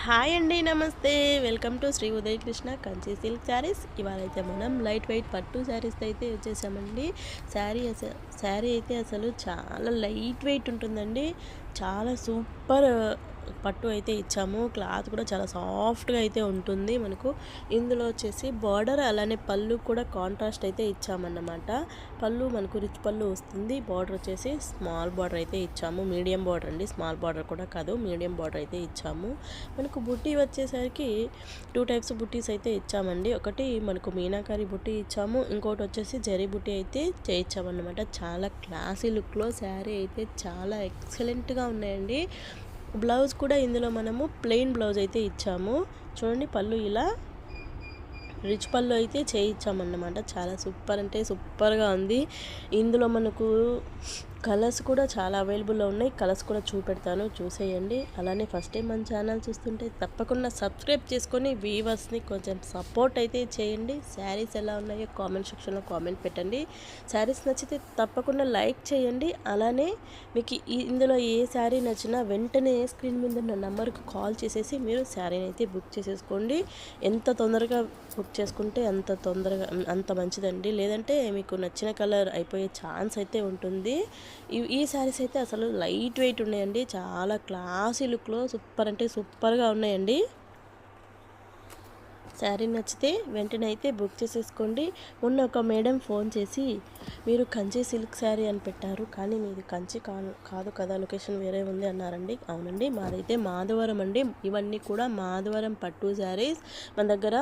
Hi అండి, నమస్తే. Welcome to Shri Uday Krishna Kanchi silk saris. ఇవాళ అయితే మనం లైట్ వెయిట్ పట్టు శారీస్ అయితే వచ్చేసామండి. శారీ అయితే అసలు చాలా లైట్ వెయిట్ ఉంటుందండి. చాలా సూపర్ పట్టు అయితే ఇచ్చాము. క్లాత్ కూడా చాలా సాఫ్ట్గా అయితే ఉంటుంది మనకు. ఇందులో వచ్చేసి బార్డర్ అలానే పళ్ళు కూడా కాంట్రాస్ట్ అయితే ఇచ్చామన్నమాట. పళ్ళు మనకు రిచ్ పళ్ళు వస్తుంది. బార్డర్ వచ్చేసి స్మాల్ బార్డర్ అయితే ఇచ్చాము. మీడియం బార్డర్ అండి, స్మాల్ బార్డర్ కూడా కాదు, మీడియం బార్డర్ అయితే ఇచ్చాము. మనకు బుట్టి వచ్చేసరికి 2 టైప్స్ బుట్టీస్ అయితే ఇచ్చామండి. ఒకటి మనకు మీనాకారి బుట్టి ఇచ్చాము, ఇంకోటి వచ్చేసి జరీ బుట్టి అయితే చేయించామన్నమాట. చాలా క్లాసీ లుక్లో శారీ అయితే చాలా ఎక్సలెంట్గా ఉన్నాయండి. బ్లౌజ్ కూడా ఇందులో మనము ప్లెయిన్ బ్లౌజ్ అయితే ఇచ్చాము. చూడండి, పళ్ళు ఇలా రిచ్ పళ్ళు అయితే చేయించామన్నమాట. చాలా సూపర్ అంటే సూపర్గా ఉంది. ఇందులో మనకు కలర్స్ కూడా చాలా అవైలబుల్లో ఉన్నాయి. కలర్స్ కూడా చూపెడతాను, చూసేయండి. అలానే ఫస్ట్ టైం మన ఛానల్ చూస్తుంటే తప్పకుండా సబ్స్క్రైబ్ చేసుకొని వ్యూవర్స్ని కొంచెం సపోర్ట్ అయితే చేయండి. శారీస్ ఎలా ఉన్నాయో కామెంట్ సెక్షన్లో కామెంట్ పెట్టండి. శారీస్ నచ్చితే తప్పకుండా లైక్ చేయండి. అలానే మీకు ఇందులో ఏ శారీ నచ్చినా వెంటనే స్క్రీన్ మీద ఉన్న నెంబర్కి కాల్ చేసేసి మీరు శారీని అయితే బుక్ చేసేసుకోండి. ఎంత తొందరగా బుక్ చేసుకుంటే అంత మంచిదండి. లేదంటే మీకు నచ్చిన కలర్ అయిపోయే ఛాన్స్ అయితే ఉంటుంది. ఈ శారీస్ అయితే అసలు లైట్ వెయిట్ ఉన్నాయండి. చాలా క్లాసీ లుక్లో సూపర్ అంటే సూపర్గా ఉన్నాయండి. శారీ నచ్చితే వెంటనే అయితే బుక్ చేసేసుకోండి. మొన్న ఒక మేడం ఫోన్ చేసి మీరు కంచి సిల్క్ శారీ అని పెట్టారు, కానీ మీది కంచి కాదు కదా, లొకేషన్ వేరే ఉంది అన్నారండి. అవునండి, మాదైతే మాధవరం అండి. ఇవన్నీ కూడా మాధవరం పట్టు శారీస్. మన దగ్గర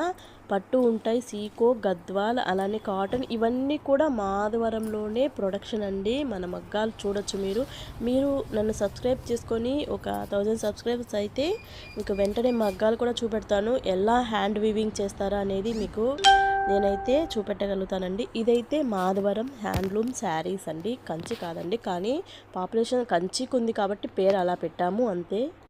పట్టు ఉంటాయి, సీకో, గద్వాల్, అలానే కాటన్, ఇవన్నీ కూడా మాధవరంలోనే ప్రొడక్షన్ అండి. మన మగ్గాలు చూడొచ్చు మీరు నన్ను సబ్స్క్రైబ్ చేసుకొని ఒక 1000 సబ్స్క్రైబర్స్ అయితే మీకు వెంటనే మగ్గాలు కూడా చూపెడతాను. ఎలా హ్యాండ్ వీవింగ్ చేస్తారా అనేది మీకు నేనైతే చూపెట్టగలుగుతానండి. ఇదైతే మాధవరం హ్యాండ్లూమ్ శారీస్ అండి, కంచి కాదండి. కానీ పాపులేషన్ కంచికి ఉంది కాబట్టి పేరు అలా పెట్టాము అంతే.